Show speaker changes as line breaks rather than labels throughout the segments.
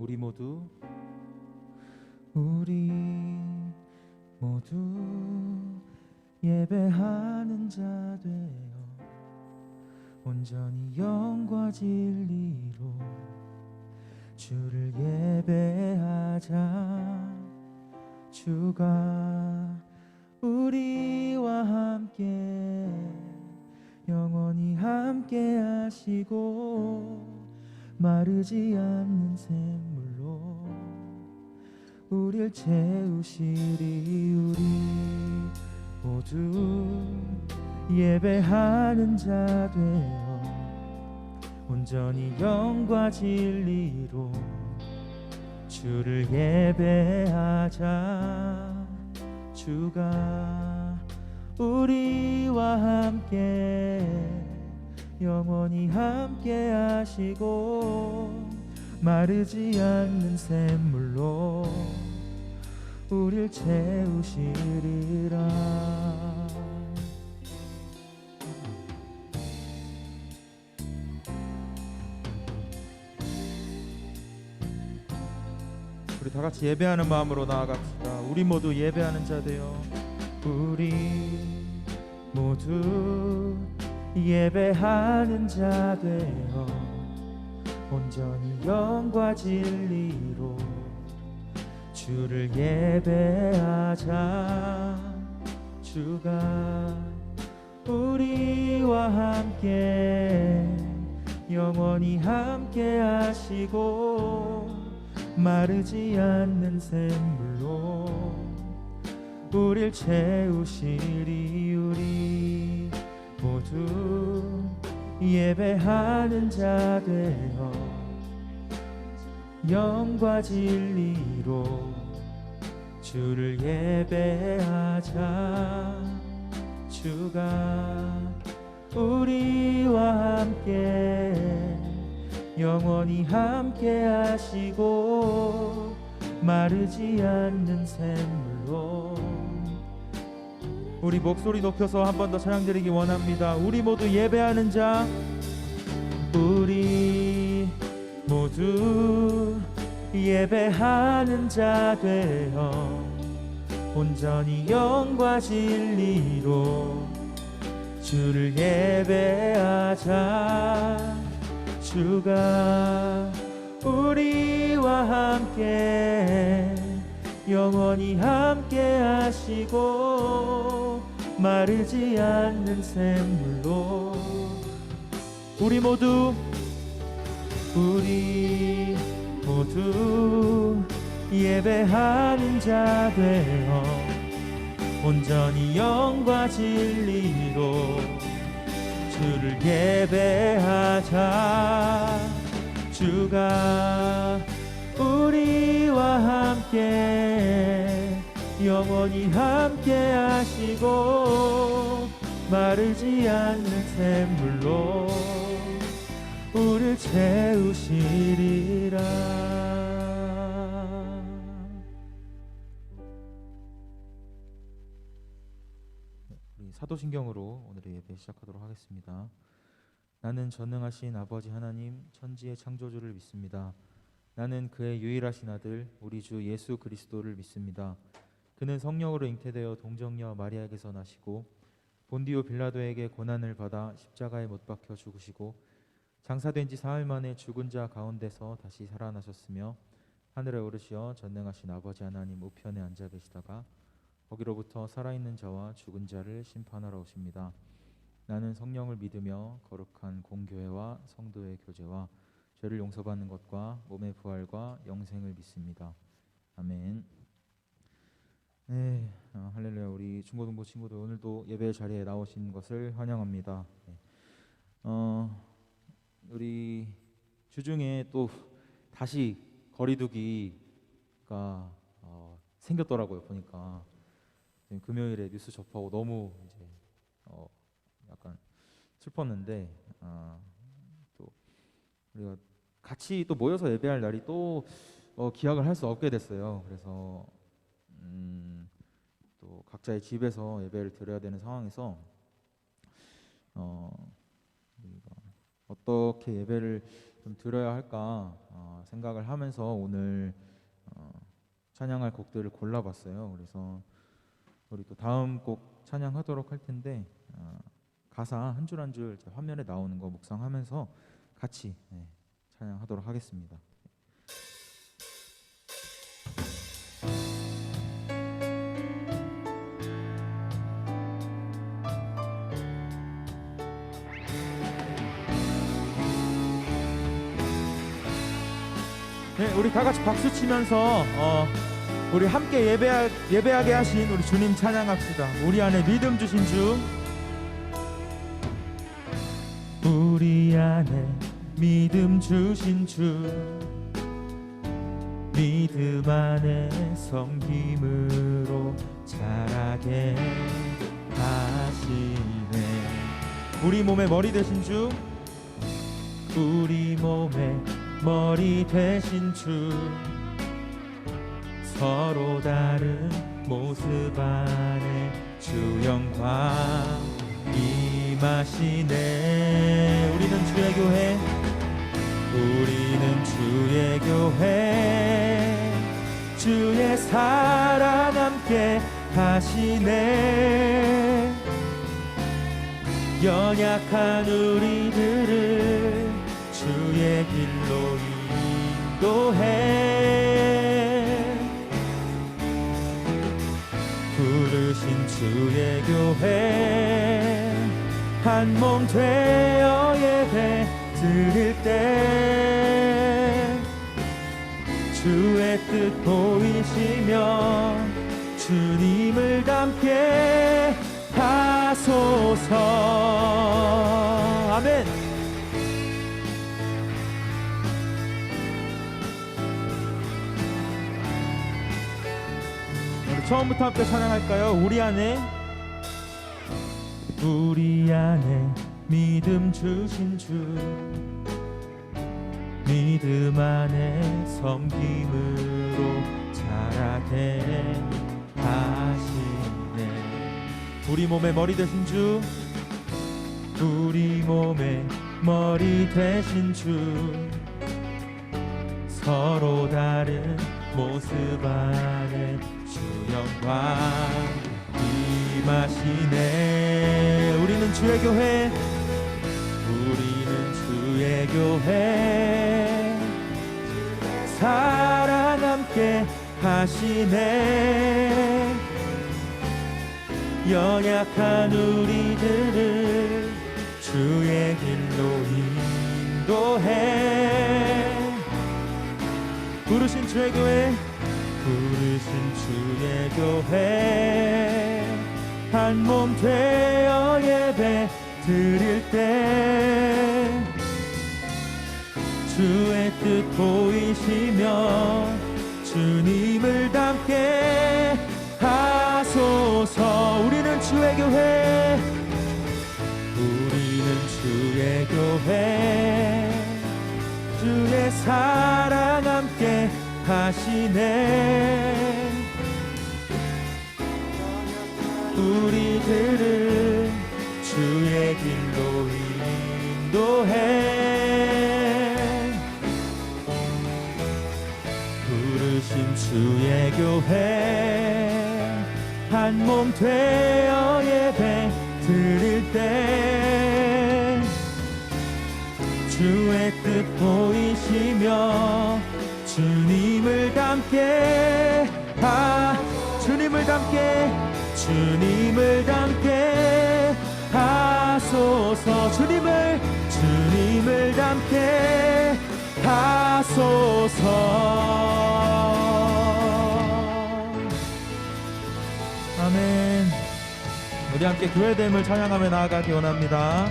우리 모두 예배하는 자 되어 온전히 영과 진리로 주를 예배하자. 주가 우리와 함께 영원히 함께 하시고 마르지 않는 샘물로 우릴 채우시리. 우리 모두 예배하는 자 되어 온전히 영과 진리로 주를 예배하자. 주가 우리와 함께 영원히 함께 하시고 마르지 않는 샘물로 우릴 채우시리라. 우리 다 같이 예배하는 마음으로 나아갑시다. 우리 모두 예배하는 자 되어 우리 모두 예배하는 자 되어 온전히 영과 진리로 주를 예배하자. 주가 우리와 함께 영원히 함께 하시고 마르지 않는 샘물로 우릴 채우시리. 우리 모두 예배하는 자 되어 영과 진리로 주를 예배하자. 주가 우리와 함께 영원히 함께 하시고 마르지 않는 샘물로 우리 목소리 높여서 한 번 더 찬양 드리기 원합니다. 우리 모두 예배하는 자, 우리 모두 예배하는 자 되어 온전히 영과 진리로 주를 예배하자. 주가 우리와 함께 영원히 함께 하시고 마르지 않는 샘물로 우리 모두 예배하는 자 되어 온전히 영과 진리로 주를 예배하자. 주가 우리와 함께 영원히 함께 하시고 마르지 않는 샘물로 우릴 채우시리라. 우리 사도신경으로 오늘의 예배 시작하도록 하겠습니다. 나는 전능하신 아버지 하나님 천지의 창조주를 믿습니다. 나는 그의 유일하신 아들 우리 주 예수 그리스도를 믿습니다. 그는 성령으로 잉태되어 동정녀 마리아에게서 나시고 본디오 빌라도에게 고난을 받아 십자가에 못 박혀 죽으시고 장사된 지 사흘 만에 죽은 자 가운데서 다시 살아나셨으며 하늘에 오르시어 전능하신 아버지 하나님 우편에 앉아 계시다가 거기로부터 살아있는 자와 죽은 자를 심판하러 오십니다. 나는 성령을 믿으며 거룩한 공교회와 성도의 교제와 죄를 용서받는 것과 몸의 부활과 영생을 믿습니다. 아멘. 네, 할렐루야. 우리 중고등부 친구들 오늘도 예배 자리에 나오신 것을 환영합니다. 네. 우리 주중에 또 다시 거리두기가 생겼더라고요. 보니까 금요일에 뉴스 접하고 너무 이제 약간 슬펐는데 또 우리가 같이 또 모여서 예배할 날이 또 기약을 할 수 없게 됐어요. 그래서 또 각자의 집에서 예배를 드려야 되는 상황에서 우리가 어떻게 예배를 좀 들어야 할까 생각을 하면서 오늘 찬양할 곡들을 골라봤어요. 그래서 우리 또 다음 곡 찬양하도록 할 텐데 가사 한 줄 한 줄 화면에 나오는 거 묵상하면서 같이 찬양하도록 하겠습니다. 네, 우리 다 같이 박수 치면서 우리 함께 예배하게 하신 우리 주님 찬양합시다. 우리 안에 믿음 주신 주, 우리 안에 믿음 주신 주, 믿음 안에 섬김으로 자라게 하시네. 우리 몸의 머리 되신 주, 우리 몸의 머리 되신 주, 서로 다른 모습 안에 주 영광 임하시네. 우리는 주의 교회, 우리는 주의 교회, 주의 사랑 함께 하시네. 연약한 우리들을 주의 길로 인도해. 부르신 주의 교회, 한 몸 되어 예배 드릴 때 주의 뜻 보이시며 주님을 닮게 하소서. 아멘. 우리 처음부터 함께 찬양할까요? 우리 안에 믿음 주신 주, 믿음 안에 섬김으로 자라게 하시네. 우리 몸의 머리 되신 주, 우리 몸의 머리 되신 주, 서로 다른 모습 안에 주 영광 임하시네. 우리는 주의 교회, 우리는 주의 교회, 사랑 함께 하시네. 연약한 우리들을 주의 길로 인도해. 부르신 주의 교회, 부르신 주의 교회, 한 몸 되어 예배 드릴 때 주의 뜻 보이시며 주님을 닮게 하소서. 우리는 주의 교회, 우리는 주의 교회, 주의 사랑 함께 하시네. 우리들을 주의 길로 인도해. 부르신 주의 교회, 한 몸 되어 예배 드릴 때 주의 뜻 보이시며 주님을 닮게 주님을 닮게 하소서. 주님을 닮게 하소서. 아멘. 우리 함께 교회됨을 찬양하며 나아가기 원합니다.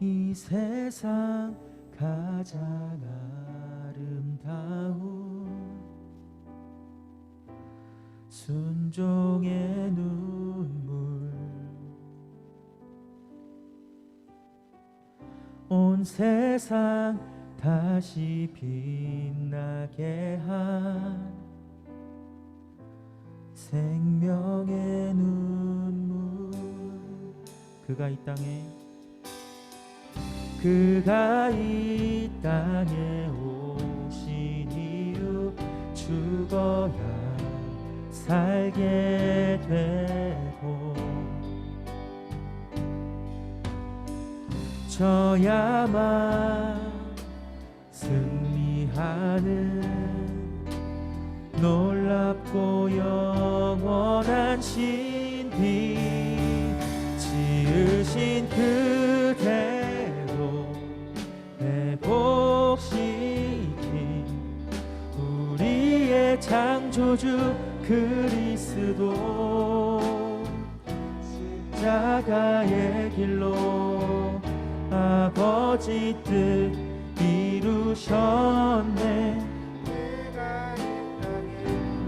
이 세상 가장 아름다운 순종의 눈물 온 세상 다시 빛나게 한 생명의 눈물 그가 이 땅에 오신 이유 죽어야 살게 되고 져야만 승리하는 놀랍고 영원한 신비 지으신 그대로 회복시킨 우리의 창조주 그리스도 십자가의 길로 아버지 뜻 이루셨네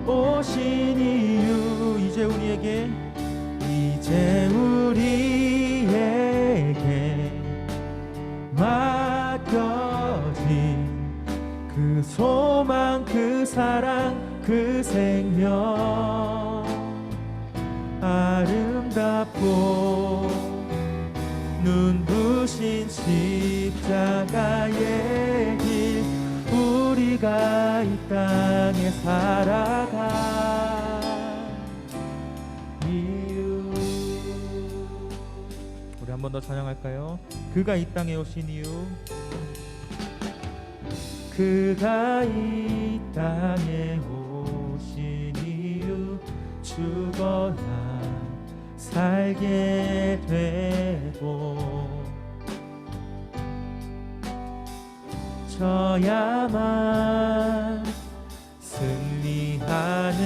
오신 이유 이제 우리에게 맡겨진 그 소망 그 사랑 그 생명 아름답고 눈부신 십자가의 길 우리가 이 땅에 살아가 이유 우리 한 번 더 찬양할까요? 그가 이 땅에 오신 이유 그가 이 땅에 오신 이유 죽어야 살게 되고 져야만 승리하는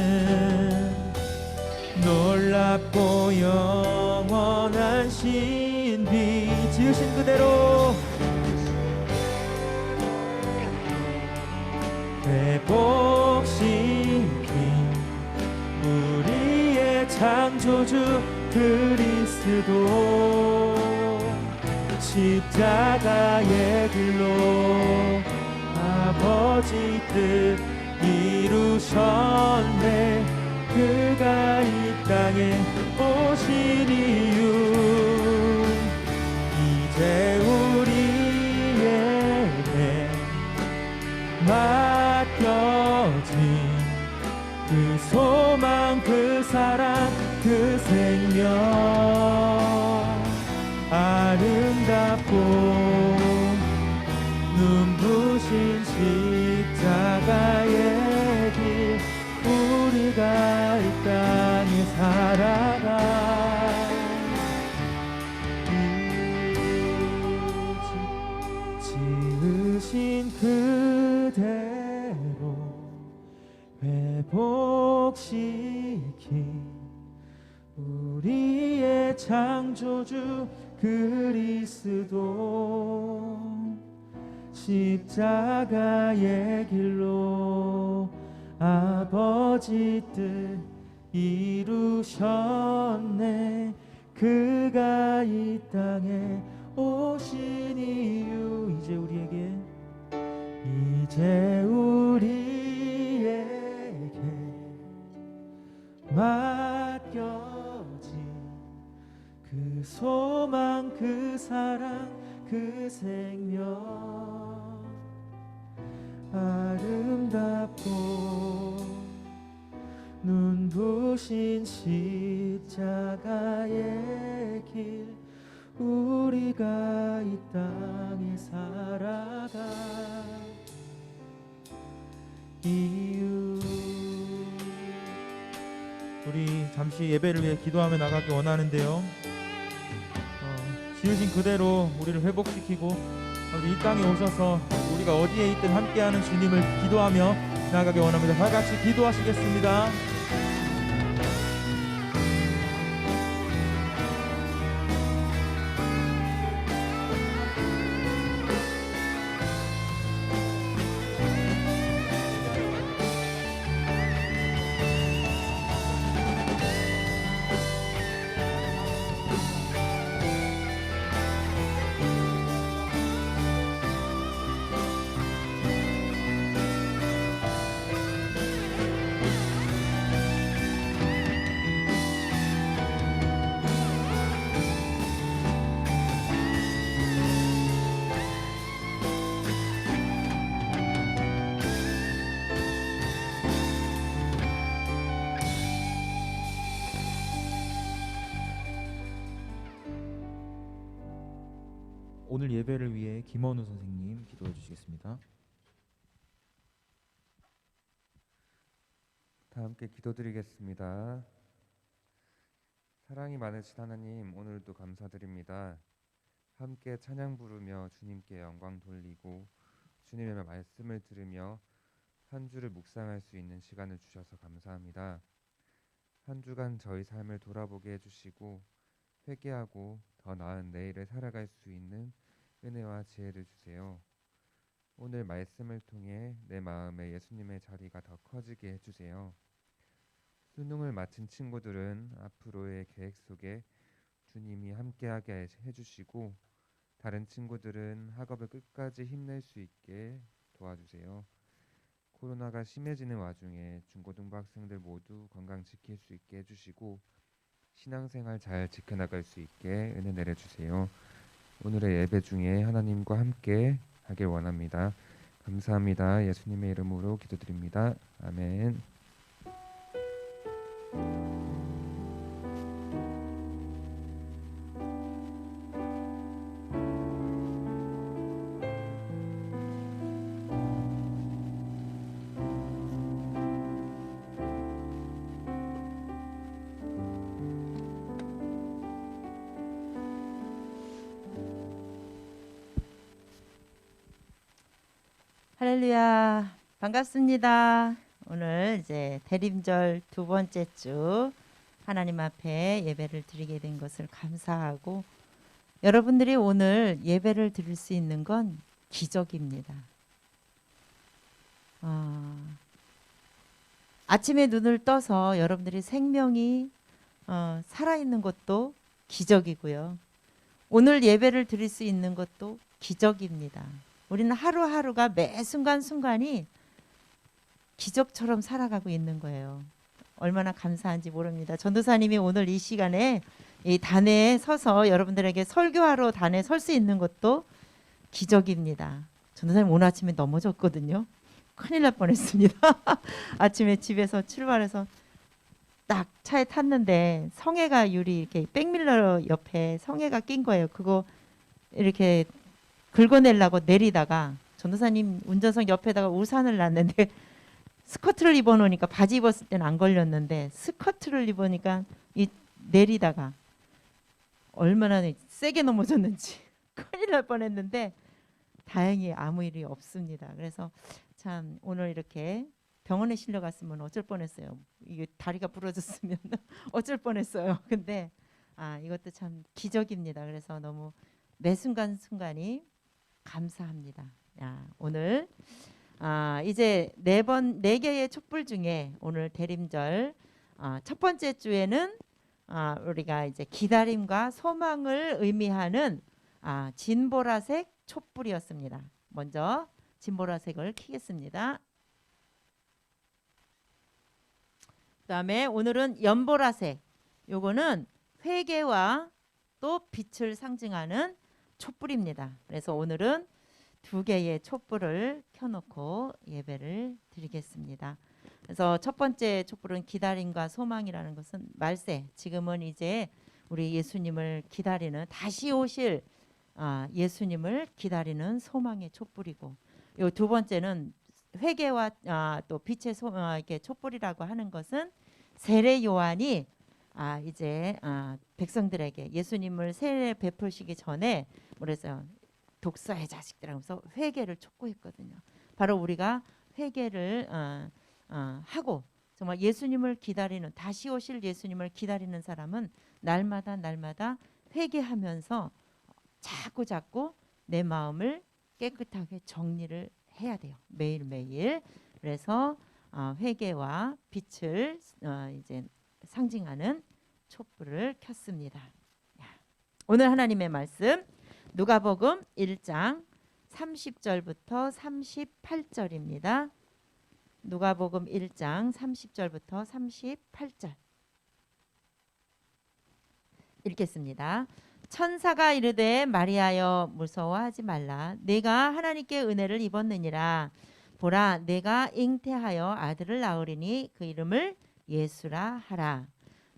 놀랍고 영원한 신비 지으신 그대로 회복시킨 우리의 창조주 그리스도 십자가의 길로 아버지 뜻 이루셨네 그가 이 땅에 오신 이유 이제 우리에게 맡겨진 그 소망 그 사랑 그 생명 아름답고 눈부신 십자가의 길 우리가 이 땅에 살아가 지으신 그대로 회복시킨 우리의 창조주 그리스도 십자가의 길로 아버지 뜻 이루셨네 그가 이 땅에 오신 이유 이제 우리에게 맡겨진 그 소망 그 사랑 그 생명 아름답고 눈부신 십자가의 길 우리가 이 땅에 살아가 이유 우리 잠시 예배를 위해 기도하며 나가기 원하는데요 지으신 그대로 우리를 회복시키고 우리 이 땅에 오셔서 우리가 어디에 있든 함께하는 주님을 기도하며 나가기 원합니다. 다 같이 기도하시겠습니다. 오늘 예배를 위해 김원우 선생님 기도해 주시겠습니다.
다 함께 기도드리겠습니다. 사랑이 많으신 하나님, 오늘도 감사드립니다. 함께 찬양 부르며 주님께 영광 돌리고 주님의 말씀을 들으며 한 주를 묵상할 수 있는 시간을 주셔서 감사합니다. 한 주간 저희 삶을 돌아보게 해주시고 회개하고 더 나은 내일을 살아갈 수 있는 은혜와 지혜를 주세요. 오늘 말씀을 통해 내 마음에 예수님의 자리가 더 커지게 해주세요. 수능을 마친 친구들은 앞으로의 계획 속에 주님이 함께하게 해주시고 다른 친구들은 학업을 끝까지 힘낼 수 있게 도와주세요. 코로나가 심해지는 와중에 중고등부 학생들 모두 건강 지킬 수 있게 해주시고 신앙생활 잘 지켜나갈 수 있게 은혜 내려주세요. 오늘의 예배 중에 하나님과 함께 하길 원합니다. 감사합니다. 예수님의 이름으로 기도드립니다. 아멘.
할렐루야, 반갑습니다. 오늘 이제 대림절 두 번째 주 하나님 앞에 예배를 드리게 된 것을 감사하고 여러분들이 오늘 예배를 드릴 수 있는 건 기적입니다. 아침에 눈을 떠서 여러분들이 생명이 살아있는 것도 기적이고요. 오늘 예배를 드릴 수 있는 것도 기적입니다. 우리는 하루하루가 매 순간순간이 기적처럼 살아가고 있는 거예요. 얼마나 감사한지 모릅니다. 전도사님이 오늘 이 시간에 이 단에 서서 여러분들에게 설교하러 단에 설 수 있는 것도 기적입니다. 전도사님 오늘 아침에 넘어졌거든요. 큰일 날 뻔했습니다. 아침에 집에서 출발해서 딱 차에 탔는데 성애가 유리 이렇게 백밀러 옆에 성애가 낀 거예요. 그거 이렇게 긁어내려고 내리다가 전도사님 운전석 옆에다가 우산을 놨는데 스커트를 입어놓으니까 바지 입었을 때는 안 걸렸는데 스커트를 입으니까 이 내리다가 얼마나 세게 넘어졌는지 큰일 날 뻔했는데 다행히 아무 일이 없습니다. 그래서 참 오늘 이렇게 병원에 실려갔으면 어쩔 뻔했어요. 이게 다리가 부러졌으면 어쩔 뻔했어요. 근데 이것도 참 기적입니다. 그래서 너무 매 순간순간이 감사합니다. 오늘 이제 네 개의 촛불 중에 오늘 대림절 첫 번째 주에는 우리가 이제 기다림과 소망을 의미하는 진보라색 촛불이었습니다. 먼저 진보라색을 켜겠습니다. 그다음에 오늘은 연보라색. 요거는 회개와 또 빛을 상징하는 촛불입니다. 그래서 오늘은 두 개의 촛불을 켜놓고 예배를 드리겠습니다. 그래서 첫 번째 촛불은 기다림과 소망이라는 것은 말세. 지금은 이제 우리 예수님을 기다리는 다시 오실 예수님을 기다리는 소망의 촛불이고, 요 두 번째는 회개와 또 빛의 이렇게 촛불이라고 하는 것은 세례 요한이 이제 백성들에게 예수님을 세례 베푸시기 전에 그래서 독사의 자식들하고 서 회개를 촉구했거든요. 바로 우리가 회개를 하고 정말 예수님을 기다리는 다시 오실 예수님을 기다리는 사람은 날마다 회개하면서 자꾸 내 마음을 깨끗하게 정리를 해야 돼요. 매일매일. 그래서 회개와 빛을 이제 상징하는 촛불을 켰습니다. 오늘 하나님의 말씀 누가복음 1장 30절부터 38절입니다. 누가복음 1장 30절부터 38절 읽겠습니다. 천사가 이르되 마리아여 무서워하지 말라. 내가 하나님께 은혜를 입었느니라. 보라 내가 잉태하여 아들을 낳으리니 그 이름을 예수라 하라.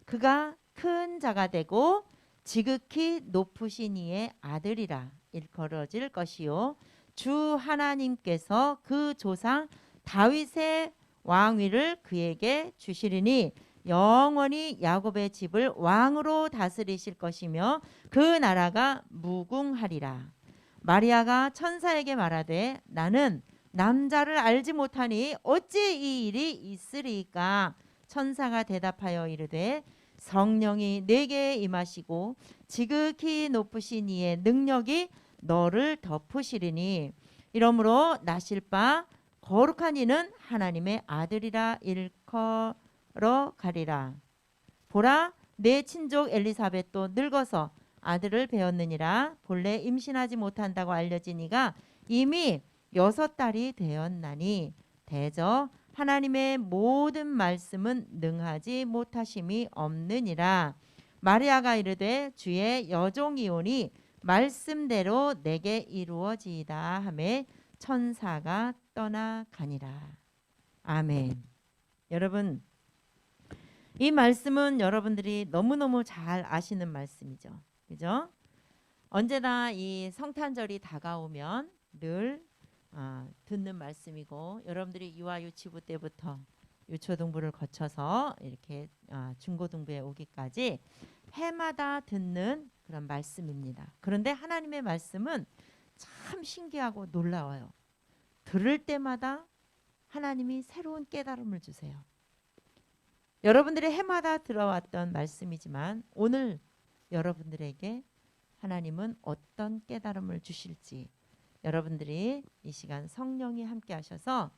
그가 큰 자가 되고 지극히 높으신 이의 아들이라. 일컬어질 것이요 주 하나님께서 그 조상 다윗의 왕위를 그에게 주시리니 영원히 야곱의 집을 왕으로 다스리실 것이며 그 나라가 무궁하리라. 마리아가 천사에게 말하되 나는 남자를 알지 못하니 어찌 이 일이 있으리까? 천사가 대답하여 이르되 성령이 내게 임하시고 지극히 높으신 이의 능력이 너를 덮으시리니 이러므로 나실 바 거룩한 이는 하나님의 아들이라 일컬어 가리라. 보라 내 친족 엘리사벳도 늙어서 아들을 배었느니라. 본래 임신하지 못한다고 알려진 이가 이미 6달이 되었나니 대저 하나님의 모든 말씀은 능하지 못하심이 없느니라. 마리아가 이르되 주의 여종이오니 말씀대로 내게 이루어지이다 하매 천사가 떠나가니라. 아멘. 여러분 이 말씀은 여러분들이 너무너무 잘 아시는 말씀이죠. 그죠? 언제나 이 성탄절이 다가오면 늘 듣는 말씀이고 여러분들이 유아 유치부 때부터 유초등부를 거쳐서 이렇게 중고등부에 오기까지 해마다 듣는 그런 말씀입니다. 그런데 하나님의 말씀은 참 신기하고 놀라워요. 들을 때마다 하나님이 새로운 깨달음을 주세요. 여러분들이 해마다 들어왔던 말씀이지만 오늘 여러분들에게 하나님은 어떤 깨달음을 주실지 여러분들이 이 시간 성령이 함께 하셔서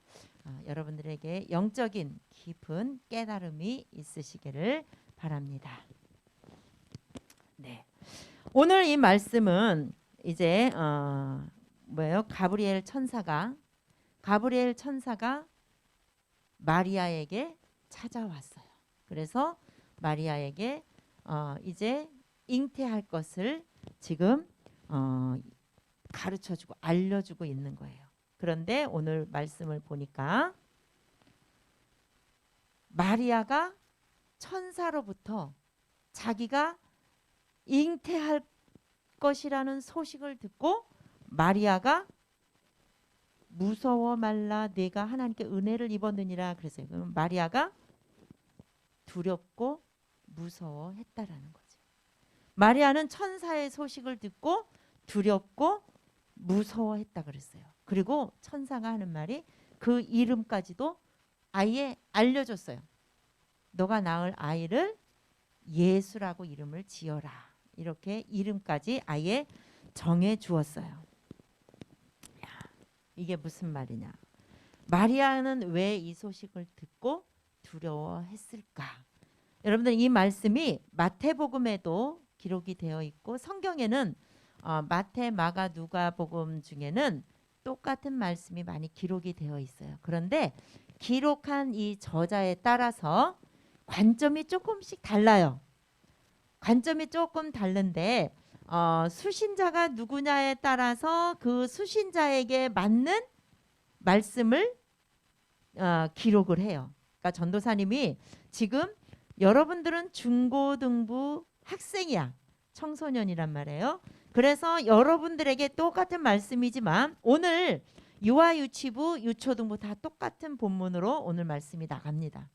여러분들에게 영적인 깊은 깨달음이 있으시기를 바랍니다. 네. 오늘 이 말씀은 이제 가브리엘 천사가 마리아에게 찾아왔어요. 그래서 마리아에게 이제 잉태할 것을 지금 가르쳐주고 알려주고 있는 거예요. 그런데 오늘 말씀을 보니까 마리아가 천사로부터 자기가 잉태할 것이라는 소식을 듣고 마리아가 무서워 말라 내가 하나님께 은혜를 입었느니라 그랬어요. 그럼 마리아가 두렵고 무서워했다라는 거죠. 마리아는 천사의 소식을 듣고 두렵고 무서워했다 그랬어요. 그리고 천사가 하는 말이 그 이름까지도 아예 알려줬어요. 너가 낳을 아이를 예수라고 이름을 지어라. 이렇게 이름까지 아예 정해 주었어요. 이게 무슨 말이냐? 마리아는 왜 이 소식을 듣고 두려워했을까? 여러분들 이 말씀이 마태복음에도 기록이 되어 있고 성경에는 마태, 마가, 누가복음 중에는 똑같은 말씀이 많이 기록이 되어 있어요. 그런데 기록한 이 저자에 따라서 관점이 조금씩 달라요. 관점이 조금 다른데 수신자가 누구냐에 따라서 그 수신자에게 맞는 말씀을 기록을 해요. 그러니까 전도사님이 지금 여러분들은 중고등부 학생이야. 청소년이란 말이에요. 그래서 여러분들에게 똑같은 말씀이지만 오늘 유아유치부, 유초등부 다 똑같은 본문으로 오늘 말씀이 나갑니다.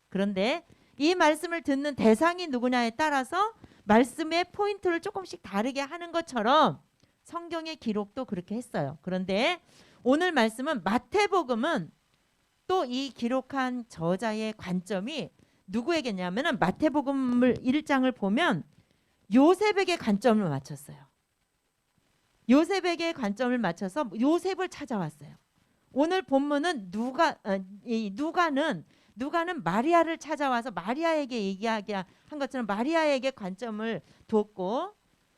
그런데 이 말씀을 듣는 대상이 누구냐에 따라서 말씀의 포인트를 조금씩 다르게 하는 것처럼 성경의 기록도 그렇게 했어요. 그런데 오늘 말씀은 마태복음은 또 이 기록한 저자의 관점이 누구에게냐면은 마태복음을 1장을 보면 요셉에게 관점을 맞췄어요. 요셉에게 관점을 맞춰서 요셉을 찾아왔어요. 오늘 본문은 누가는 마리아를 찾아와서 마리아에게 얘기하게 한 것처럼 마리아에게 관점을 두었고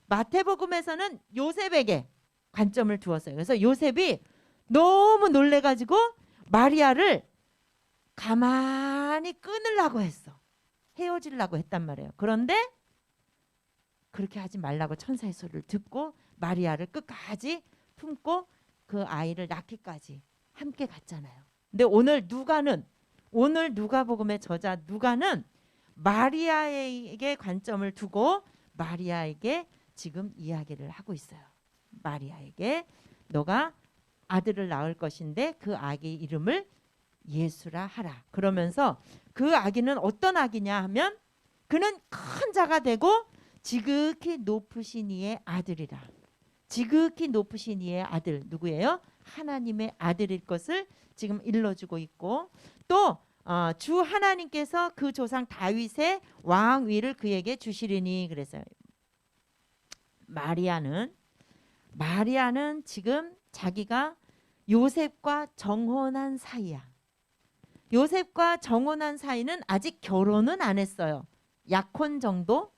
마태복음에서는 요셉에게 관점을 두었어요. 그래서 요셉이 너무 놀래가지고 마리아를 가만히 끊으려고 했어. 헤어지려고 했단 말이에요. 그런데 그렇게 하지 말라고 천사의 소리를 듣고 마리아를 끝까지 품고 그 아이를 낳기까지 함께 갔잖아요. 근데 오늘 누가복음의 저자 누가는 마리아에게 관점을 두고 마리아에게 지금 이야기를 하고 있어요. 마리아에게 너가 아들을 낳을 것인데 그 아기 이름을 예수라 하라. 그러면서 그 아기는 어떤 아기냐 하면 그는 큰 자가 되고 지극히 높으신 이의 아들이라. 지극히 높으신 이의 아들 누구예요? 하나님의 아들일 것을 지금 일러주고 있고 또 주 하나님께서 그 조상 다윗의 왕위를 그에게 주시리니 그랬어요. 마리아는 지금 자기가 요셉과 정혼한 사이야. 요셉과 정혼한 사이는 아직 결혼은 안 했어요. 약혼 정도.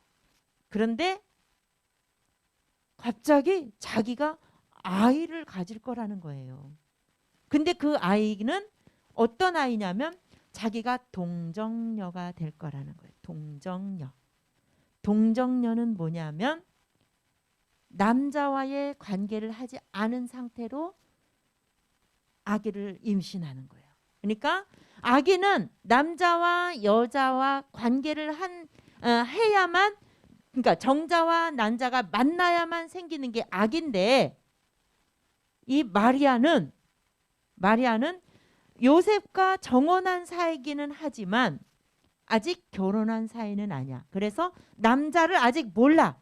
그런데 갑자기 자기가 아이를 가질 거라는 거예요. 근데 그 아이는 어떤 아이냐면 자기가 동정녀가 될 거라는 거예요. 동정녀. 동정녀는 뭐냐면 남자와의 관계를 하지 않은 상태로 아기를 임신하는 거예요. 그러니까 아기는 남자와 여자와 관계를 해야만, 그러니까 정자와 난자가 만나야만 생기는 게 아기인데 이 마리아는 요셉과 정혼한 사이기는 하지만 아직 결혼한 사이는 아니야. 그래서 남자를 아직 몰라.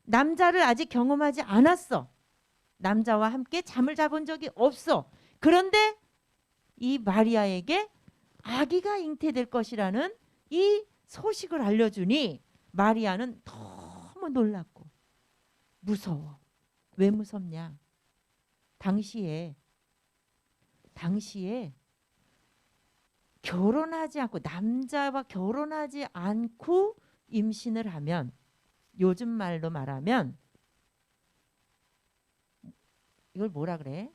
남자를 아직 경험하지 않았어. 남자와 함께 잠을 자본 적이 없어. 그런데 이 마리아에게 아기가 잉태될 것이라는 이 소식을 알려주니 마리아는 너무 놀랐고 무서워. 왜 무섭냐? 당시에 결혼하지 않고 남자와 결혼하지 않고 임신을 하면 요즘 말로 말하면 이걸 뭐라 그래?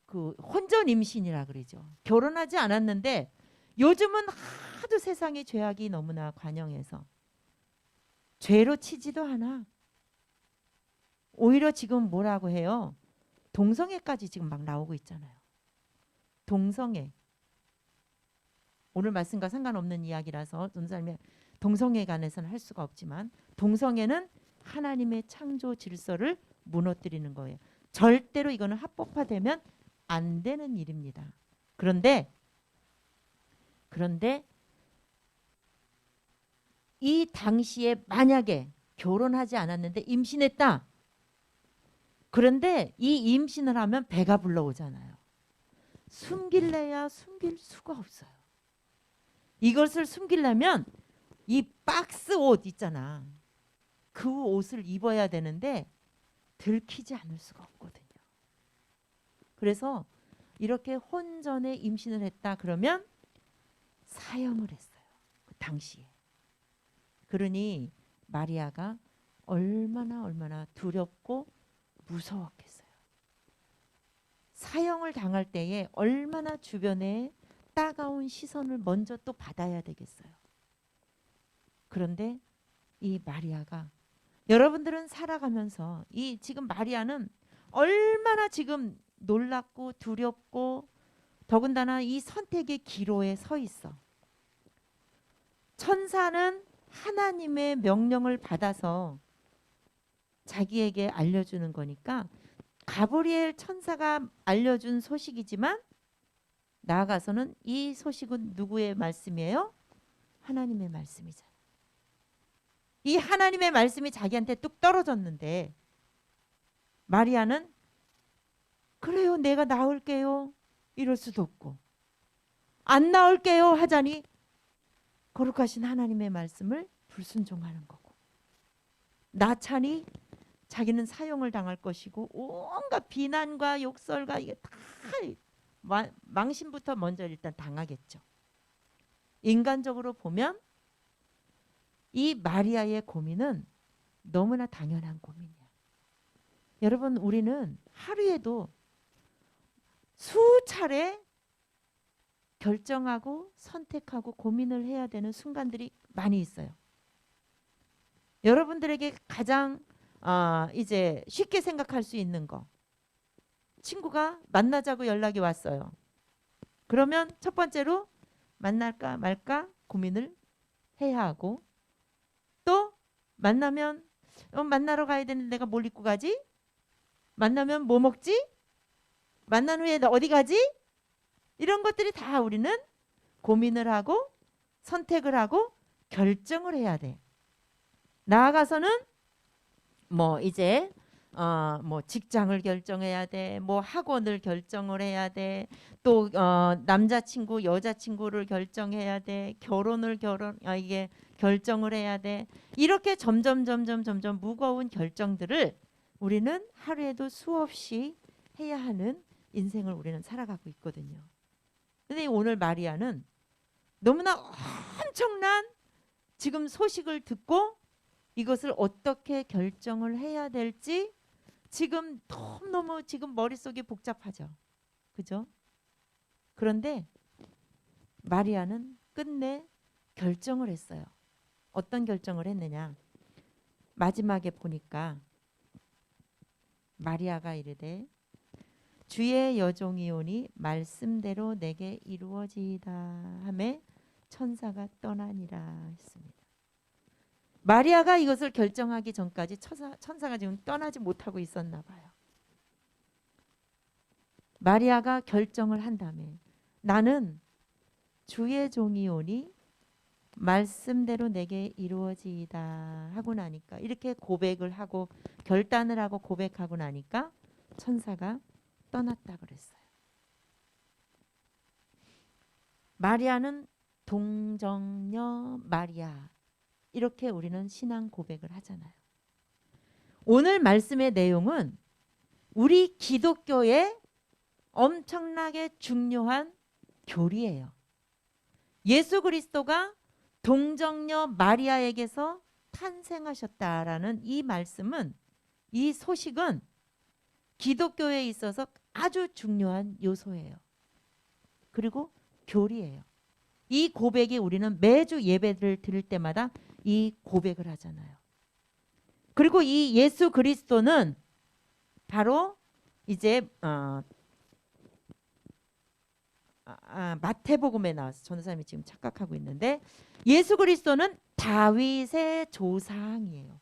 그 혼전 임신이라 그러죠. 결혼하지 않았는데 요즘은 하도 세상에 죄악이 너무나 관영해서 죄로 치지도 않아. 오히려 지금 뭐라고 해요? 동성애까지 지금 막 나오고 있잖아요. 동성애. 오늘 말씀과 상관없는 이야기라서 전사님의 동성애에 관해서는 할 수가 없지만 동성애는 하나님의 창조 질서를 무너뜨리는 거예요. 절대로 이거는 합법화되면 안 되는 일입니다. 그런데 이 당시에 만약에 결혼하지 않았는데 임신했다. 그런데 이 임신을 하면 배가 불러오잖아요. 숨길래야 숨길 수가 없어요. 이것을 숨기려면 이 박스 옷 있잖아. 그 옷을 입어야 되는데 들키지 않을 수가 없거든요. 그래서 이렇게 혼전에 임신을 했다 그러면 사형을 했어요. 그 당시에. 그러니 마리아가 얼마나 두렵고 무서웠겠어요. 사형을 당할 때에 얼마나 주변에 따가운 시선을 먼저 또 받아야 되겠어요. 그런데 이 마리아가 여러분들은 살아가면서 이 지금 마리아는 얼마나 지금 놀랍고 두렵고 더군다나 이 선택의 기로에 서 있어. 천사는 하나님의 명령을 받아서 자기에게 알려주는 거니까 가브리엘 천사가 알려준 소식이지만 나아가서는 이 소식은 누구의 말씀이에요? 하나님의 말씀이잖아요. 이 하나님의 말씀이 자기한테 뚝 떨어졌는데 마리아는 그래요, 내가 나올게요 이럴 수도 없고 안 나올게요 하자니 거룩하신 하나님의 말씀을 불순종하는 거고 나찬이 자기는 사형을 당할 것이고 온갖 비난과 욕설과 이게 다 망신부터 먼저 일단 당하겠죠. 인간적으로 보면 이 마리아의 고민은 너무나 당연한 고민이야. 여러분 우리는 하루에도 수차례 결정하고 선택하고 고민을 해야 되는 순간들이 많이 있어요. 여러분들에게 가장 이제 쉽게 생각할 수 있는 거. 친구가 만나자고 연락이 왔어요. 그러면 첫 번째로 만날까 말까 고민을 해야 하고 또 만나면 만나러 가야 되는데 내가 뭘 입고 가지? 만나면 뭐 먹지? 만난 후에 나 어디 가지? 이런 것들이 다 우리는 고민을 하고 선택을 하고 결정을 해야 돼. 나아가서는 뭐 이제 뭐 직장을 결정해야 돼. 뭐 학원을 결정을 해야 돼. 또 남자친구, 여자친구를 결정해야 돼. 이게 결정을 해야 돼. 이렇게 점점 무거운 결정들을 우리는 하루에도 수없이 해야 하는 인생을 우리는 살아가고 있거든요. 근데 오늘 마리아는 너무나 엄청난 지금 소식을 듣고 이것을 어떻게 결정을 해야 될지 지금 너무너무 지금 머릿속이 복잡하죠. 그죠? 그런데 마리아는 끝내 결정을 했어요. 어떤 결정을 했느냐? 마지막에 보니까 마리아가 이르되 주의 여종이오니 말씀대로 내게 이루어지이다 하매 천사가 떠나니라 했습니다. 마리아가 이것을 결정하기 전까지 천사가 지금 떠나지 못하고 있었나 봐요. 마리아가 결정을 한 다음에 나는 주의 종이오니 말씀대로 내게 이루어지이다 하고 나니까 이렇게 고백을 하고 결단을 하고 고백하고 나니까 천사가 떠났다 그랬어요. 마리아는 동정녀 마리아 이렇게 우리는 신앙 고백을 하잖아요. 오늘 말씀의 내용은 우리 기독교의 엄청나게 중요한 교리예요. 예수 그리스도가 동정녀 마리아에게서 탄생하셨다라는 이 말씀은 이 소식은 기독교에 있어서 아주 중요한 요소예요. 그리고 교리예요. 이 고백이 우리는 매주 예배를 드릴 때마다 이 고백을 하잖아요. 그리고 이 예수 그리스도는 바로 이제 마태복음에 나와서 전도사님이 지금 착각하고 있는데 예수 그리스도는 다윗의 조상이에요.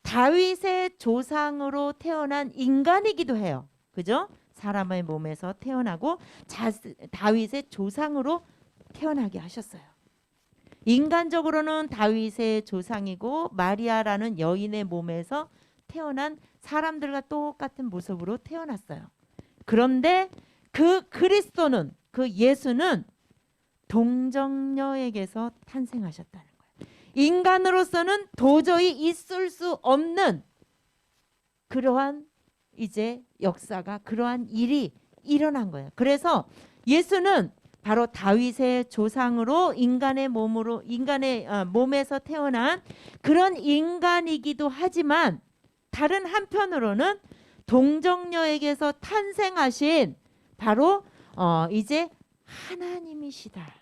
다윗의 조상으로 태어난 인간이기도 해요. 그죠? 사람의 몸에서 태어나고 다윗의 조상으로 태어나게 하셨어요. 인간적으로는 다윗의 조상이고 마리아라는 여인의 몸에서 태어난 사람들과 똑같은 모습으로 태어났어요. 그런데 그 그리스도는 그 예수는 동정녀에게서 탄생하셨다는 거예요. 인간으로서는 도저히 있을 수 없는 그러한 이제 역사가 그러한 일이 일어난 거예요. 그래서 예수는 바로 다윗의 조상으로 인간의 몸에서 태어난 그런 인간이기도 하지만 다른 한편으로는 동정녀에게서 탄생하신 바로 이제 하나님이시다.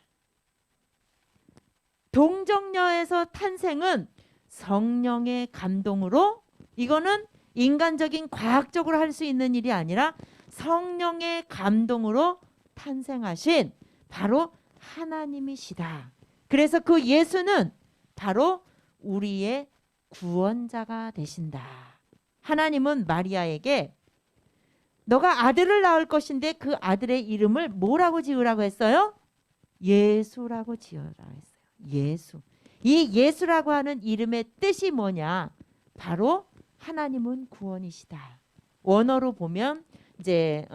동정녀에서 탄생은 성령의 감동으로 이거는 인간적인 과학적으로 할 수 있는 일이 아니라 성령의 감동으로 탄생하신 바로 하나님이시다. 그래서 그 예수는 바로 우리의 구원자가 되신다. 하나님은 마리아에게 너가 아들을 낳을 것인데 그 아들의 이름을 뭐라고 지으라고 했어요? 예수라고 지으라고 했어요. 예수. 이 예수라고 하는 이름의 뜻이 뭐냐? 바로 하나님은 구원이시다. 원어로 보면 이제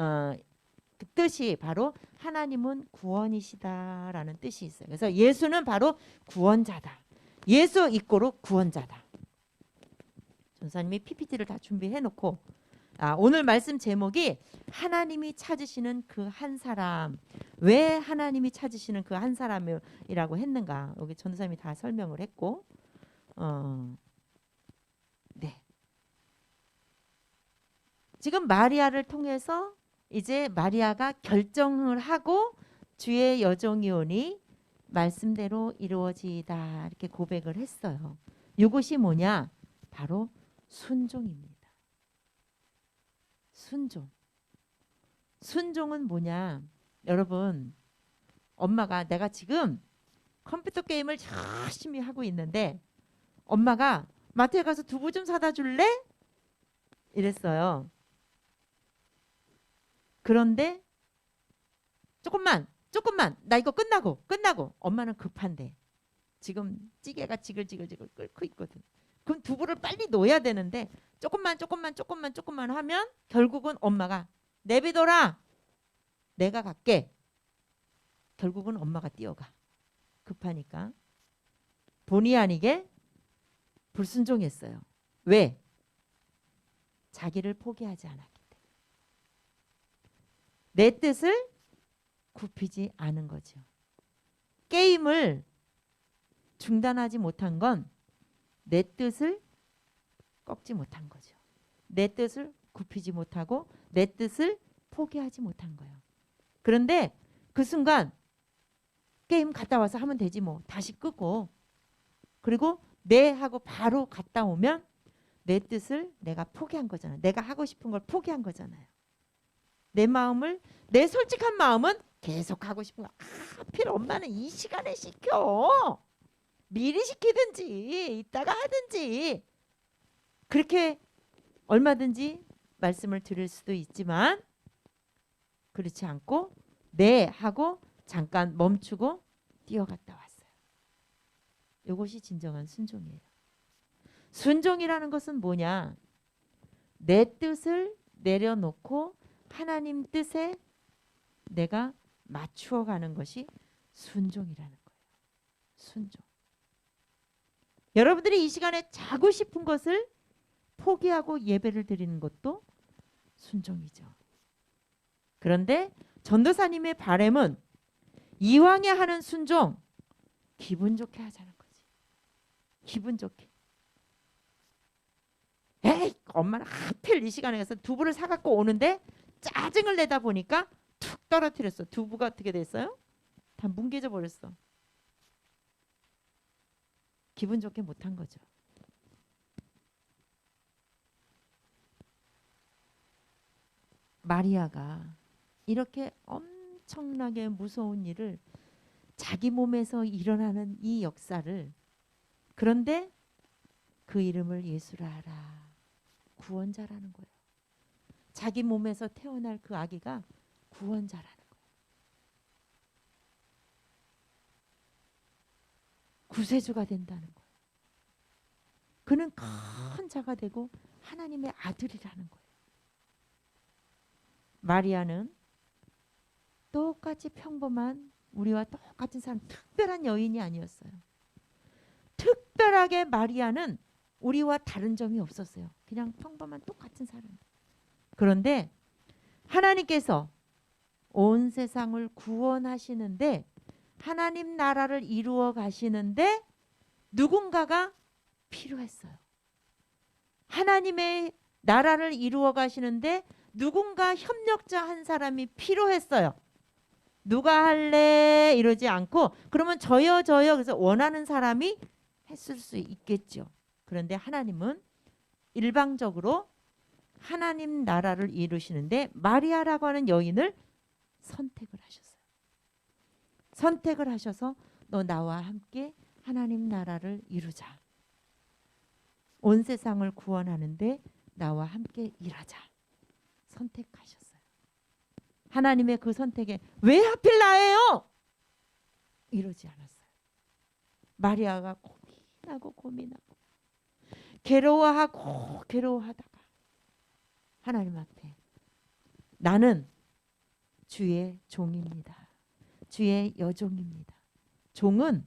그 뜻이 바로 하나님은 구원이시다라는 뜻이 있어요. 그래서 예수는 바로 구원자다. 예수 이꼬로 구원자다. 전사님이 PPT를 다 준비해 놓고 오늘 말씀 제목이 하나님이 찾으시는 그 한 사람. 왜 하나님이 찾으시는 그 한 사람이라고 했는가? 여기 전사님이 다 설명을 했고 네. 지금 마리아를 통해서 이제 마리아가 결정을 하고 주의 여종이오니 말씀대로 이루어지이다 이렇게 고백을 했어요. 이것이 뭐냐? 바로 순종입니다. 순종. 순종은 뭐냐? 여러분, 엄마가 내가 지금 컴퓨터 게임을 열심히 하고 있는데 엄마가 마트에 가서 두부 좀 사다 줄래? 이랬어요. 그런데 조금만 나 이거 끝나고 엄마는 급한데 지금 찌개가 지글지글 끓고 있거든. 그럼 두부를 빨리 넣어야 되는데 조금만 하면 결국은 엄마가 내비둬라. 내가 갈게. 결국은 엄마가 뛰어가. 급하니까. 본의 아니게 불순종했어요. 왜? 자기를 포기하지 않았기 때문에. 내 뜻을 굽히지 않은 거죠. 게임을 중단하지 못한 건 내 뜻을 꺾지 못한 거죠. 내 뜻을 굽히지 못하고 내 뜻을 포기하지 못한 거예요. 그런데 그 순간 게임 갔다 와서 하면 되지 뭐. 다시 끄고 그리고 네 하고 바로 갔다 오면 내 뜻을 내가 포기한 거잖아요. 내가 하고 싶은 걸 포기한 거잖아요. 내 마음을 내 솔직한 마음은 계속 하고 싶은 거. 하필 엄마는 이 시간에 시켜. 미리 시키든지 이따가 하든지 그렇게 얼마든지 말씀을 드릴 수도 있지만 그렇지 않고 네 하고 잠깐 멈추고 뛰어갔다 왔어요. 이것이 진정한 순종이에요. 순종이라는 것은 뭐냐? 내 뜻을 내려놓고 하나님 뜻에 내가 맞추어 가는 것이 순종이라는 거예요. 순종. 여러분들이 이 시간에 자고 싶은 것을 포기하고 예배를 드리는 것도 순종이죠. 그런데 전도사님의 바람은 이왕에 하는 순종 기분 좋게 하자는 거지. 기분 좋게. 에이 엄마는 하필 이 시간에 가서 두부를 사갖고 오는데 짜증을 내다 보니까 툭 떨어뜨렸어. 두부가 어떻게 됐어요? 다 뭉개져 버렸어. 기분 좋게 못한 거죠. 마리아가 이렇게 엄청나게 무서운 일을 자기 몸에서 일어나는 이 역사를 그런데 그 이름을 예수라 하라. 구원자라는 거예요. 자기 몸에서 태어날 그 아기가 구원자라는 거예요. 구세주가 된다는 거예요. 그는 큰 자가 되고 하나님의 아들이라는 거예요. 마리아는 똑같이 평범한 우리와 똑같은 사람, 특별한 여인이 아니었어요. 특별하게 마리아는 우리와 다른 점이 없었어요. 그냥 평범한 똑같은 사람. 그런데 하나님께서 온 세상을 구원하시는데 하나님 나라를 이루어 가시는데 누군가가 필요했어요. 하나님의 나라를 이루어 가시는데 누군가 협력자 한 사람이 필요했어요. 누가 할래? 이러지 않고 그러면 저요 그래서 원하는 사람이 했을 수 있겠죠. 그런데 하나님은 일방적으로 하나님 나라를 이루시는데 마리아라고 하는 여인을 선택을 하셨어요. 선택을 하셔서 너 나와 함께 하나님 나라를 이루자. 온 세상을 구원하는데 나와 함께 일하자. 선택하셨어요. 하나님의 그 선택에 왜 하필 나예요? 이러지 않았어요. 마리아가 고민하고 괴로워하다가 하나님 앞에 나는 주의 종입니다. 주의 여종입니다. 종은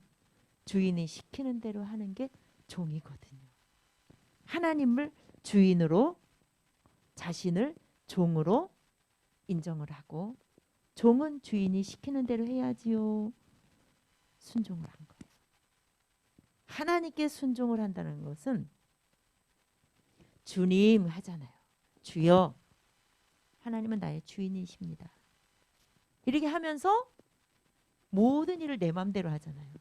주인이 시키는 대로 하는 게 종이거든요. 하나님을 주인으로 자신을 종으로 인정을 하고 종은 주인이 시키는 대로 해야지요. 순종을 한 거예요. 하나님께 순종을 한다는 것은 주님 하잖아요. 주여. 하나님은 나의 주인이십니다. 이렇게 하면서 모든 일을 내 마음대로 하잖아요.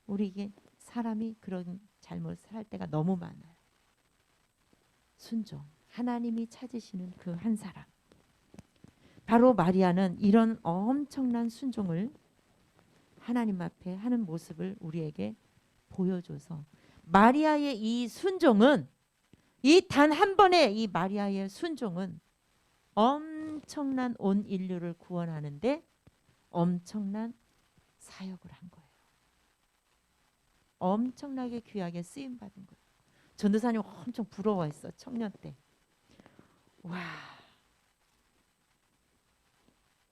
우리 이게 사람이 그런 잘못을 할 때가 너무 많아요. 순종. 하나님이 찾으시는 그 한 사람. 바로 마리아는 이런 엄청난 순종을 하나님 앞에 하는 모습을 우리에게 보여줘서 마리아의 이 순종은 이 단 한 번의 이 마리아의 순종은 엄청난 온 인류를 구원하는데 엄청난 사역을 한 거예요. 엄청나게 귀하게 쓰임 받은 거예요. 전도사님 엄청 부러워했어. 청년 때. 와.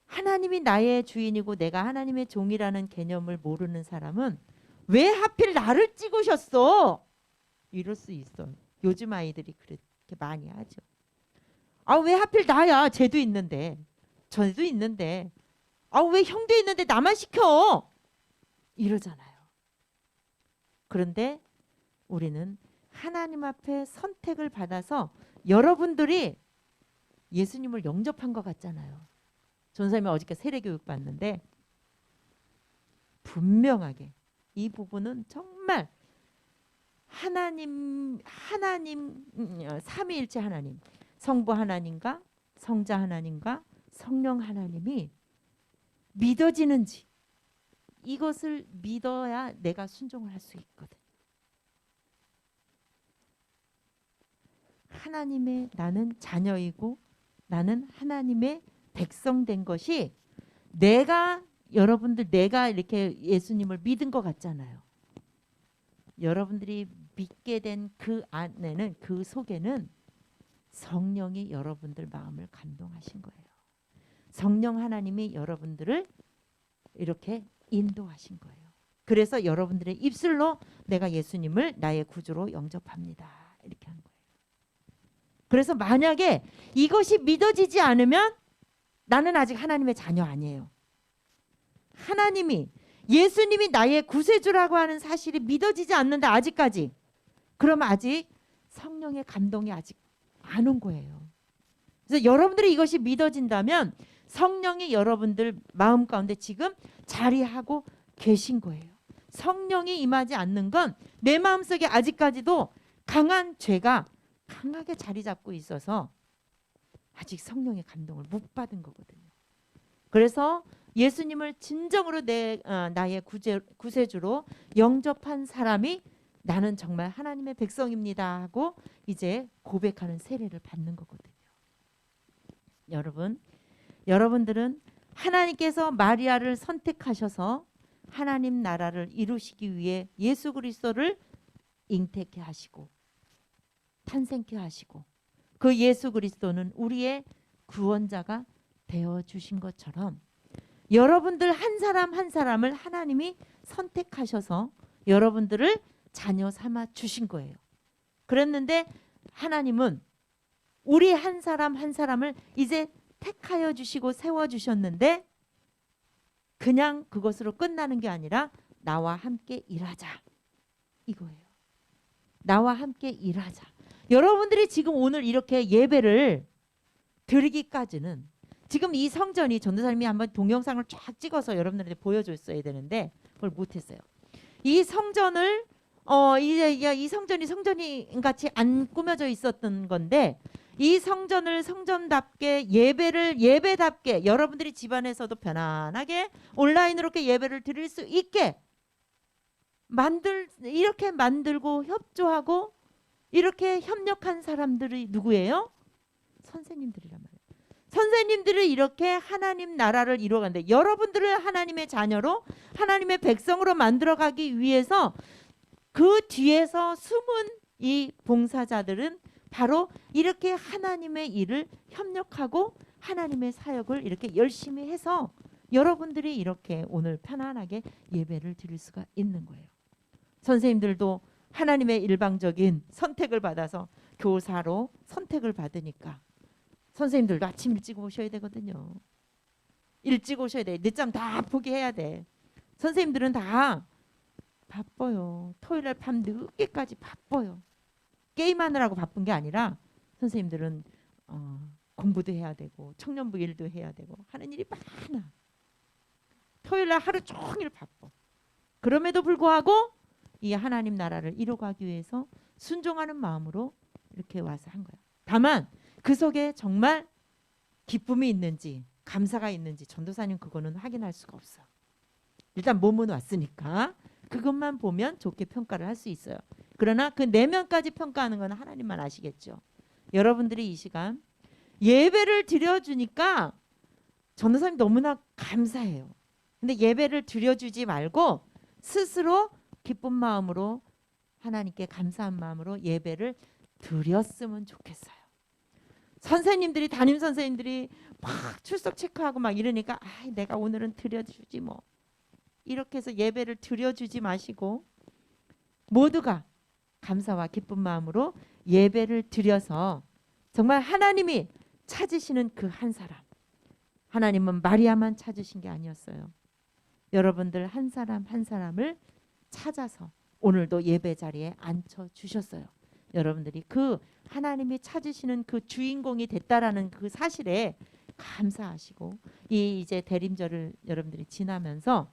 하나님이 나의 주인이고 내가 하나님의 종이라는 개념을 모르는 사람은 왜 하필 나를 찍으셨어? 이럴 수 있어요. 요즘 아이들이 그렇게 많이 하죠. 아, 왜 하필 나야? 쟤도 있는데. 저도 있는데. 아, 왜 형도 있는데 나만 시켜? 이러잖아요. 그런데 우리는 하나님 앞에 선택을 받아서 여러분들이 예수님을 영접한 것 같잖아요. 전사님이 어저께 세례교육 받는데 분명하게 이 부분은 정말 하나님 삼위일체 하나님, 성부 하나님과 성자 하나님과 성령 하나님이 믿어지는지 이것을 믿어야 내가 순종을 할 수 있거든. 하나님의 나는 자녀이고 나는 하나님의 백성 된 것이 여러분들 내가 이렇게 예수님을 믿은 것 같잖아요. 여러분들이 믿게 된 그 안에는 그 속에는 성령이 여러분들 마음을 감동하신 거예요. 성령 하나님이 여러분들을 이렇게 인도하신 거예요. 그래서 여러분들의 입술로 내가 예수님을 나의 구주로 영접합니다. 이렇게 한 거예요. 그래서 만약에 이것이 믿어지지 않으면 나는 아직 하나님의 자녀 아니에요. 하나님이 예수님이 나의 구세주라고 하는 사실이 믿어지지 않는다 아직까지. 그럼 아직 성령의 감동이 아직 안 온 거예요. 그래서 여러분들이 이것이 믿어진다면 성령이 여러분들 마음 가운데 지금 자리하고 계신 거예요. 성령이 임하지 않는 건 내 마음속에 아직까지도 강한 죄가 강하게 자리 잡고 있어서 아직 성령의 감동을 못 받은 거거든요. 그래서 예수님을 진정으로 나의 구세주로 영접한 사람이 나는 정말 하나님의 백성입니다 하고 이제 고백하는 세례를 받는 거거든요. 여러분들은 하나님께서 마리아를 선택하셔서 하나님 나라를 이루시기 위해 예수 그리스도를 잉태케 하시고 탄생케 하시고 그 예수 그리스도는 우리의 구원자가 되어 주신 것처럼 여러분들 한 사람 한 사람을 하나님이 선택하셔서 여러분들을 자녀 삼아 주신 거예요. 그랬는데 하나님은 우리 한 사람 한 사람을 이제 택하여 주시고 세워 주셨는데 그냥 그것으로 끝나는 게 아니라 나와 함께 일하자 이거예요. 나와 함께 일하자. 여러분들이 지금 오늘 이렇게 예배를 드리기까지는 지금 이 성전이 전도사님이 한번 동영상을 쫙 찍어서 여러분들한테 보여줬어야 되는데 그걸 못했어요. 이 성전을 이 성전이 성전이 같이 안 꾸며져 있었던 건데 이 성전을 성전답게 예배답게 여러분들이 집안에서도 편안하게 온라인으로 이렇게 예배를 드릴 수 있게 이렇게 만들고 협조하고 이렇게 협력한 사람들이 누구예요? 선생님들이란 말이에요. 선생님들이 이렇게 하나님 나라를 이루어가는데 여러분들을 하나님의 자녀로 하나님의 백성으로 만들어가기 위해서 그 뒤에서 숨은 이 봉사자들은 바로 이렇게 하나님의 일을 협력하고 하나님의 사역을 이렇게 열심히 해서 여러분들이 이렇게 오늘 편안하게 예배를 드릴 수가 있는 거예요. 선생님들도 하나님의 일방적인 선택을 받아서 교사로 선택을 받으니까 선생님들도 아침 일찍 오셔야 되거든요. 일찍 오셔야 돼. 늦잠 다 포기해야 돼. 선생님들은 다 바빠요. 토요일날 밤 늦게까지 바빠요. 게임하느라고 바쁜 게 아니라 선생님들은 공부도 해야 되고 청년부 일도 해야 되고 하는 일이 많아. 토요일날 하루 종일 바빠. 그럼에도 불구하고 이 하나님 나라를 이루어가기 위해서 순종하는 마음으로 이렇게 와서 한 거야. 다만 그 속에 정말 기쁨이 있는지 감사가 있는지 전도사님 그거는 확인할 수가 없어. 일단 몸은 왔으니까 그것만 보면 좋게 평가를 할 수 있어요. 그러나 그 내면까지 평가하는 건 하나님만 아시겠죠. 여러분들이 이 시간 예배를 드려주니까 전도사님 너무나 감사해요. 근데 예배를 드려주지 말고 스스로 기쁜 마음으로 하나님께 감사한 마음으로 예배를 드렸으면 좋겠어요. 선생님들이 담임 선생님들이 막 출석 체크하고 막 이러니까 내가 오늘은 드려주지 뭐 이렇게 해서 예배를 드려주지 마시고 모두가 감사와 기쁜 마음으로 예배를 드려서 정말 하나님이 찾으시는 그 한 사람, 하나님은 마리아만 찾으신 게 아니었어요. 여러분들 한 사람 한 사람을 찾아서 오늘도 예배 자리에 앉혀 주셨어요. 여러분들이 그 하나님이 찾으시는 그 주인공이 됐다라는 그 사실에 감사하시고 이제 대림절을 여러분들이 지나면서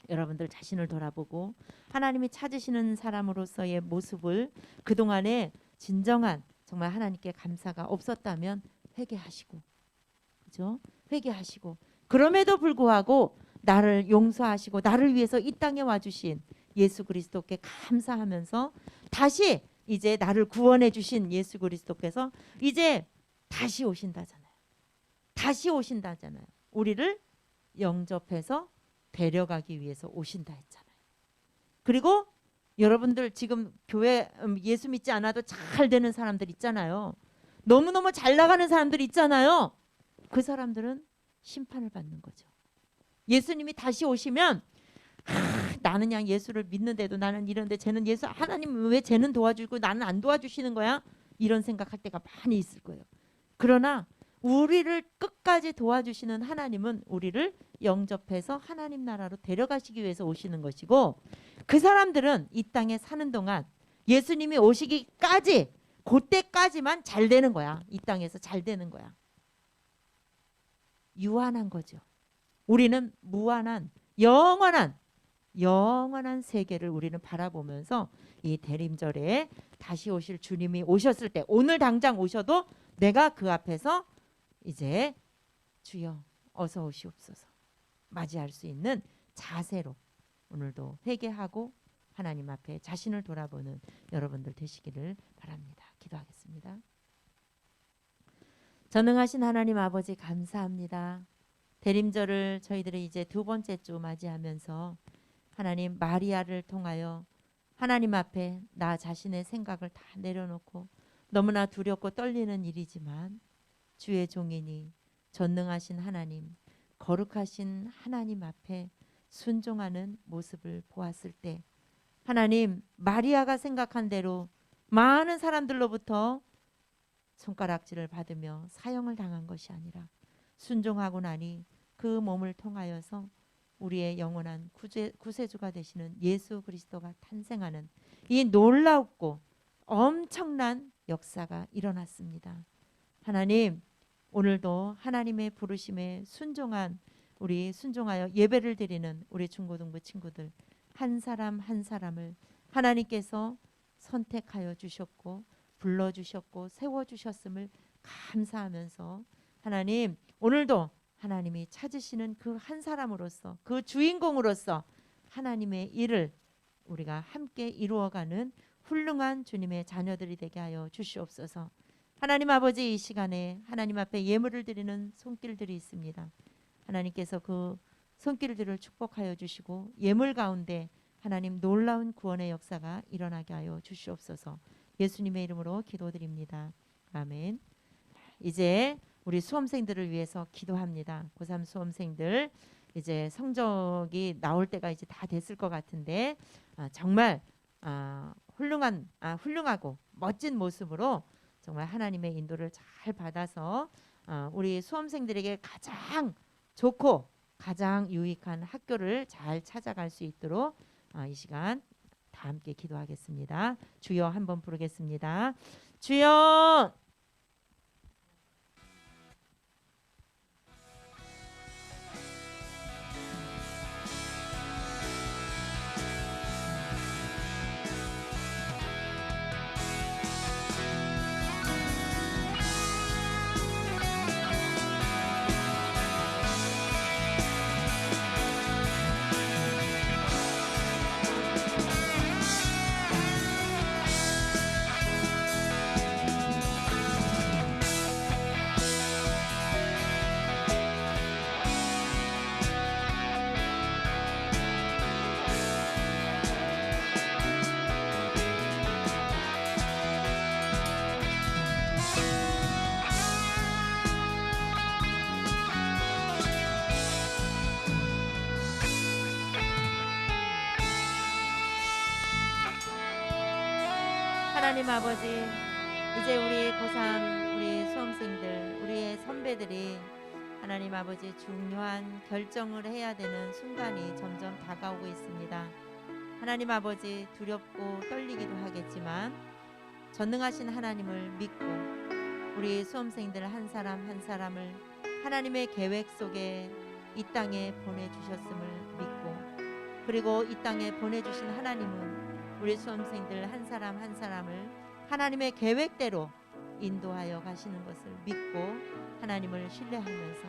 여러분들 자신을 돌아보고 하나님이 찾으시는 사람으로서의 모습을 그동안에 진정한 정말 하나님께 감사가 없었다면 회개하시고, 그죠? 회개하시고 그럼에도 불구하고 나를 용서하시고 나를 위해서 이 땅에 와주신 예수 그리스도께 감사하면서 다시 이제 나를 구원해 주신 예수 그리스도께서 이제 다시 오신다잖아요. 다시 오신다잖아요. 우리를 영접해서 데려가기 위해서 오신다 했잖아요. 그리고 여러분들 지금 교회 예수 믿지 않아도 잘 되는 사람들 있잖아요. 너무너무 잘 나가는 사람들 있잖아요. 그 사람들은 심판을 받는 거죠. 예수님이 다시 오시면 나는 그냥 예수를 믿는데도 나는 이런데 쟤는 예수 하나님 왜 쟤는 도와주고 나는 안 도와주시는 거야? 이런 생각할 때가 많이 있을 거예요. 그러나 우리를 끝까지 도와주시는 하나님은 우리를 영접해서 하나님 나라로 데려가시기 위해서 오시는 것이고 그 사람들은 이 땅에 사는 동안 예수님이 오시기까지 그때까지만 잘 되는 거야. 이 땅에서 잘 되는 거야. 유한한 거죠. 우리는 무한한 영원한 세계를 우리는 바라보면서 이 대림절에 다시 오실 주님이 오셨을 때 오늘 당장 오셔도 내가 그 앞에서 이제 주여 어서 오시옵소서 맞이할 수 있는 자세로 오늘도 회개하고 하나님 앞에 자신을 돌아보는 여러분들 되시기를 바랍니다. 기도하겠습니다. 전능하신 하나님 아버지 감사합니다. 대림절을 저희들이 이제 두 번째 주 맞이하면서 하나님 마리아를 통하여 하나님 앞에 나 자신의 생각을 다 내려놓고 너무나 두렵고 떨리는 일이지만 주의 종이니 전능하신 하나님 거룩하신 하나님 앞에 순종하는 모습을 보았을 때 하나님 마리아가 생각한 대로 많은 사람들로부터 손가락질을 받으며 사형을 당한 것이 아니라 순종하고 나니 그 몸을 통하여서 우리의 영원한 구세주가 되시는 예수 그리스도가 탄생하는 이 놀랍고 엄청난 역사가 일어났습니다. 하나님 오늘도 하나님의 부르심에 순종하여 예배를 드리는 우리 중고등부 친구들 한 사람 한 사람을 하나님께서 선택하여 주셨고 불러주셨고 세워주셨음을 감사하면서 하나님 오늘도 하나님이 찾으시는 그 한 사람으로서 그 주인공으로서 하나님의 일을 우리가 함께 이루어가는 훌륭한 주님의 자녀들이 되게 하여 주시옵소서. 하나님 아버지 이 시간에 하나님 앞에 예물을 드리는 손길들이 있습니다. 하나님께서 그 손길들을 축복하여 주시고 예물 가운데 하나님 놀라운 구원의 역사가 일어나게 하여 주시옵소서. 예수님의 이름으로 기도드립니다. 아멘. 이제 우리 수험생들을 위해서 기도합니다. 고3 수험생들 이제 성적이 나올 때가 이제 다 됐을 것 같은데 정말 훌륭하고 멋진 모습으로 정말 하나님의 인도를 잘 받아서 우리 수험생들에게 가장 좋고 가장 유익한 학교를 잘 찾아갈 수 있도록 이 시간 다 함께 기도하겠습니다. 주여 한번 부르겠습니다. 주여 하나님 아버지, 이제 우리 고3 우리 수험생들, 우리의 선배들이 하나님 아버지 중요한 결정을 해야 되는 순간이 점점 다가오고 있습니다. 하나님 아버지, 두렵고 떨리기도 하겠지만 전능하신 하나님을 믿고 우리 수험생들 한 사람 한 사람을 하나님의 계획 속에 이 땅에 보내주셨음을 믿고, 그리고 이 땅에 보내주신 하나님은 우리 수험생들 한 사람 한 사람을 하나님의 계획대로 인도하여 가시는 것을 믿고 하나님을 신뢰하면서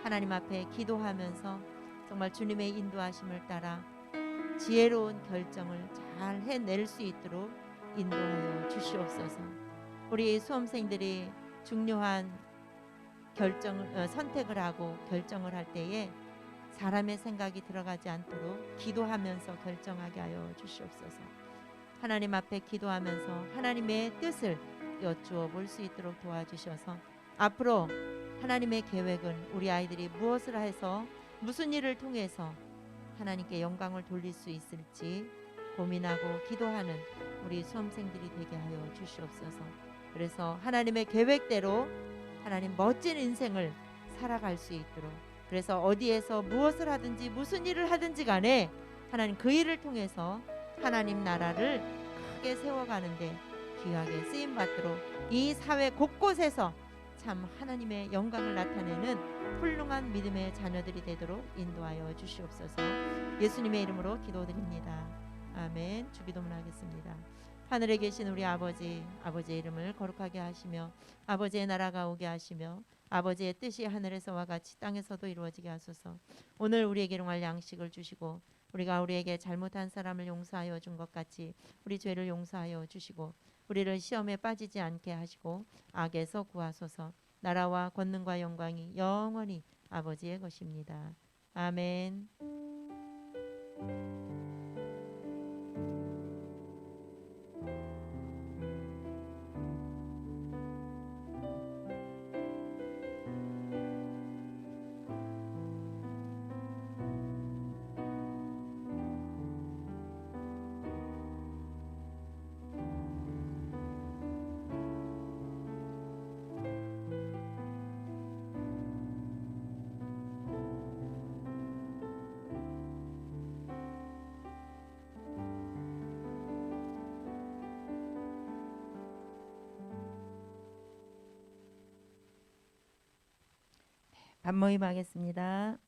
하나님 앞에 기도하면서 정말 주님의 인도하심을 따라 지혜로운 결정을 잘 해낼 수 있도록 인도하여 주시옵소서. 우리 수험생들이 중요한 선택을 하고 결정을 할 때에 사람의 생각이 들어가지 않도록 기도하면서 결정하게 하여 주시옵소서. 하나님 앞에 기도하면서 하나님의 뜻을 여쭈어 볼 수 있도록 도와주셔서 앞으로 하나님의 계획은 우리 아이들이 무엇을 해서 무슨 일을 통해서 하나님께 영광을 돌릴 수 있을지 고민하고 기도하는 우리 수험생들이 되게 하여 주시옵소서. 그래서 하나님의 계획대로 하나님 멋진 인생을 살아갈 수 있도록, 그래서 어디에서 무엇을 하든지 무슨 일을 하든지 간에 하나님 그 일을 통해서 하나님 나라를 크게 세워가는데 귀하게 쓰임받도록 이 사회 곳곳에서 참 하나님의 영광을 나타내는 훌륭한 믿음의 자녀들이 되도록 인도하여 주시옵소서. 예수님의 이름으로 기도드립니다. 아멘. 주기도문 하겠습니다. 하늘에 계신 우리 아버지, 아버지의 이름을 거룩하게 하시며 아버지의 나라가 오게 하시며 아버지의 뜻이 하늘에서와 같이 땅에서도 이루어지게 하소서. 오늘 우리에게 일용할 양식을 주시고 우리가 우리에게 잘못한 사람을 용서하여 준 것 같이 우리 죄를 용서하여 주시고 우리를 시험에 빠지지 않게 하시고 악에서 구하소서. 나라와 권능과 영광이 영원히 아버지의 것입니다. 아멘. 밥 모임 하겠습니다.